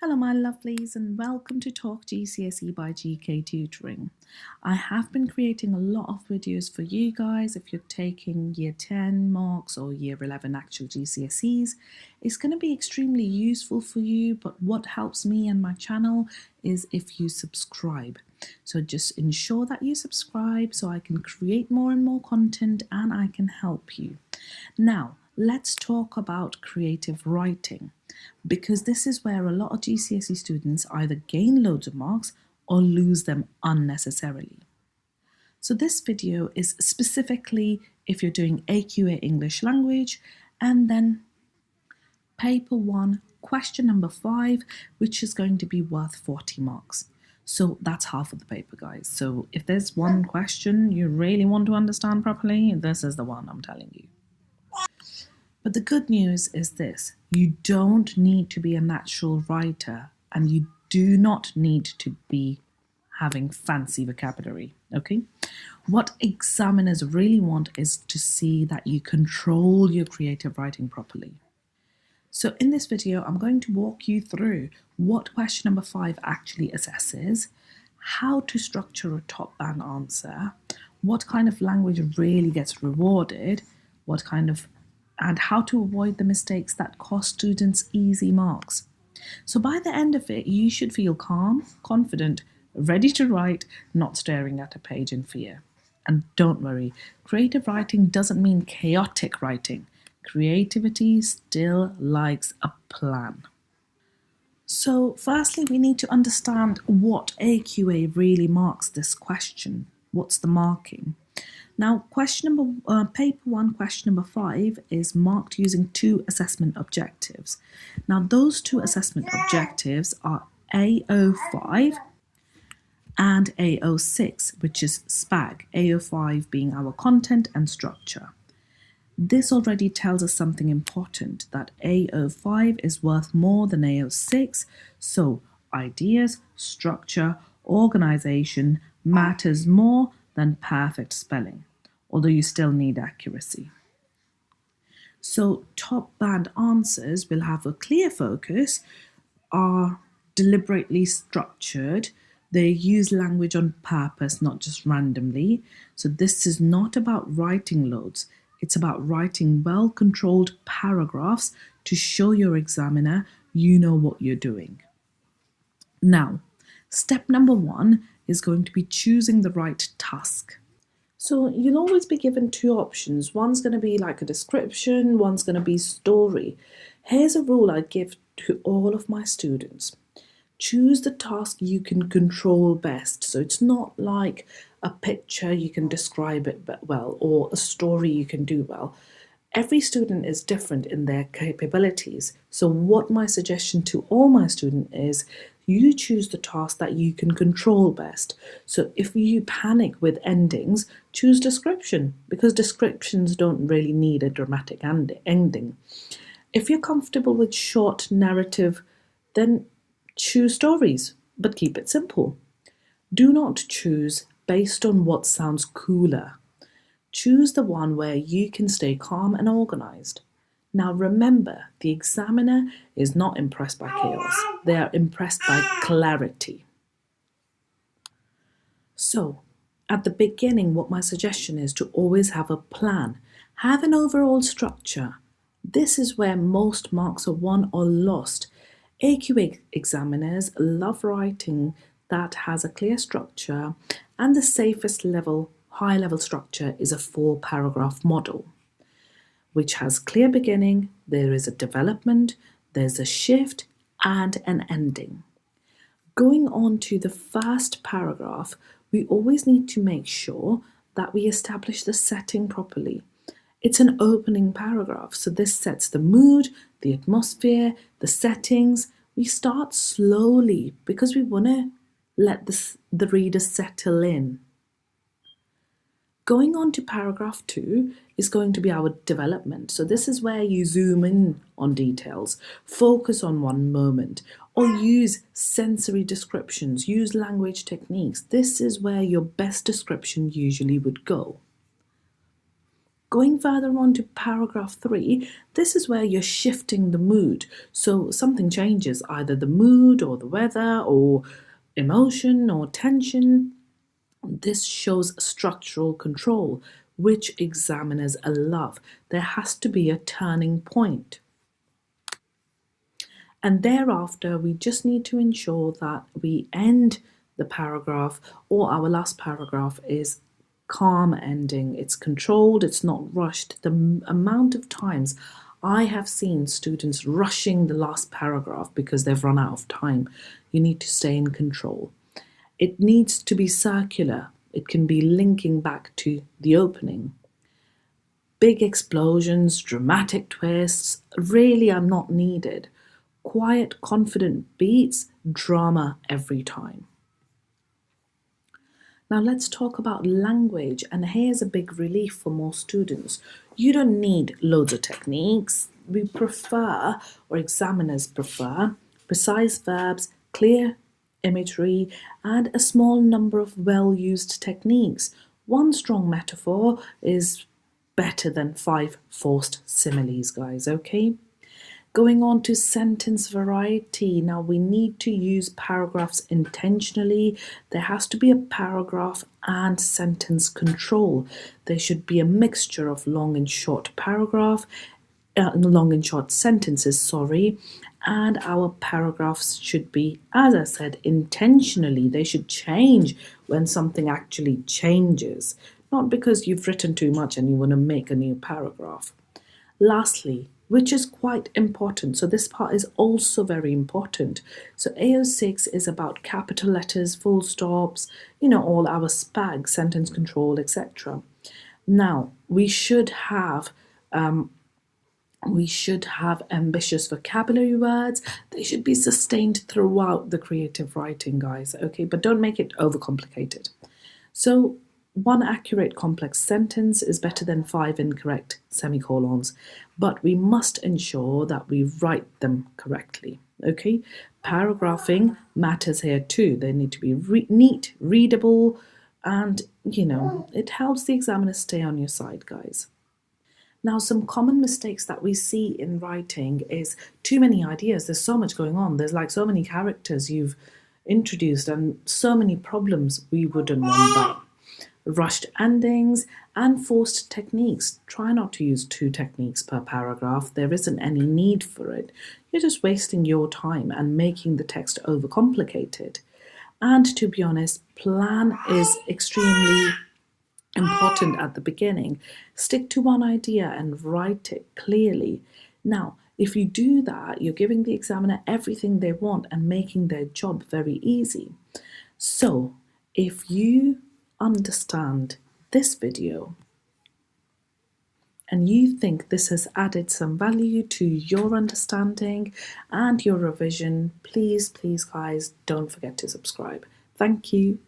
Hello my lovelies and welcome to Talk GCSE by GK Tutoring. I have been creating a lot of videos for you guys if you're taking year 10 marks or year 11 actual GCSEs. It's going to be extremely useful for you, but what helps me and my channel is if you subscribe. So just ensure that you subscribe so I can create more and more content and I can help you. Now, let's talk about creative writing, because this is where a lot of GCSE students either gain loads of marks or lose them unnecessarily. So this video is specifically if you're doing AQA English Language and then paper 1, question number 5, which is going to be worth 40 marks. So that's half of the paper, guys. So if there's one question you really want to understand properly, this is the one I'm telling you. But the good news is this: you don't need to be a natural writer and you do not need to be having fancy vocabulary, okay? What examiners really want is to see that you control your creative writing properly. So in this video, I'm going to walk you through what question number 5 actually assesses, how to structure a top band answer, what kind of language really gets rewarded, and how to avoid the mistakes that cost students easy marks. So by the end of it, you should feel calm, confident, ready to write, not staring at a page in fear. And don't worry, creative writing doesn't mean chaotic writing. Creativity still likes a plan. So firstly, we need to understand what AQA really marks this question. What's the marking? Now, paper 1, question number 5 is marked using 2 assessment objectives. Now, those 2 assessment objectives are AO5 and AO6, which is SPAG, AO5 being our content and structure. This already tells us something important, that AO5 is worth more than AO6, so ideas, structure, organization matters more than perfect spelling, although you still need accuracy. So top band answers will have a clear focus, are deliberately structured, they use language on purpose, not just randomly. So this is not about writing loads, it's about writing well-controlled paragraphs to show your examiner you know what you're doing. Now, step number 1 is going to be choosing the right task. So you'll always be given 2 options. One's going to be like a description, one's going to be story. Here's a rule I give to all of my students. Choose the task you can control best. So it's not like a picture, you can describe it well, or a story you can do well. Every student is different in their capabilities. So what my suggestion to all my students is, you choose the task that you can control best. So if you panic with endings, choose description, because descriptions don't really need a dramatic ending. If you're comfortable with short narrative, then choose stories, but keep it simple. Do not choose based on what sounds cooler. Choose the one where you can stay calm and organized. Now remember, the examiner is not impressed by chaos. They are impressed by clarity. So, at the beginning, what my suggestion is to always have a plan. Have an overall structure. This is where most marks are won or lost. AQA examiners love writing that has a clear structure, and the safest level, high-level structure is a 4-paragraph model, which has clear beginning, there is a development, there's a shift, and an ending. Going on to the first paragraph, we always need to make sure that we establish the setting properly. It's an opening paragraph, so this sets the mood, the atmosphere, the settings. We start slowly because we want to let the reader settle in. Going on to paragraph 2 is going to be our development. So this is where you zoom in on details, focus on one moment, or use sensory descriptions, use language techniques. This is where your best description usually would go. Going further on to paragraph 3, this is where you're shifting the mood. So something changes, either the mood or the weather or emotion or tension. This shows structural control, which examiners love. There has to be a turning point. And thereafter, we just need to ensure that we end the paragraph, or our last paragraph is calm ending. It's controlled, it's not rushed. The amount of times I have seen students rushing the last paragraph because they've run out of time. You need to stay in control. It needs to be circular. It can be linking back to the opening. Big explosions, dramatic twists really are not needed. Quiet, confident beats, drama every time. Now let's talk about language, and here's a big relief for most students. You don't need loads of techniques. We prefer, or examiners prefer, precise verbs, clear imagery, and a small number of well-used techniques. One strong metaphor is better than 5 forced similes, guys, okay? Going on to sentence variety. Now we need to use paragraphs intentionally. There has to be a paragraph and sentence control. There should be a mixture of long and short long and short sentences, and our paragraphs should be, as I said, intentionally. They should change when something actually changes, not because you've written too much and you want to make a new paragraph. Lastly, which is quite important, so this part is also very important. So AO6 is about capital letters, full stops, all our SPAG, sentence control, etc. Now, we should have ambitious vocabulary words. They should be sustained throughout the creative writing, guys, okay? But don't make it overcomplicated. So one accurate complex sentence is better than 5 incorrect semicolons, but we must ensure that we write them correctly, okay? Paragraphing matters here too. They need to be neat, readable, and, it helps the examiner stay on your side, guys. Now, some common mistakes that we see in writing is too many ideas. There's so much going on. There's like so many characters you've introduced and so many problems. We wouldn't want that. Rushed endings and forced techniques. Try not to use 2 techniques per paragraph. There isn't any need for it. You're just wasting your time and making the text overcomplicated. And to be honest, plan is extremely important at the beginning. Stick to one idea and write it clearly. Now, if you do that, you're giving the examiner everything they want and making their job very easy. So, if you understand this video and you think this has added some value to your understanding and your revision, please guys, don't forget to subscribe. Thank you.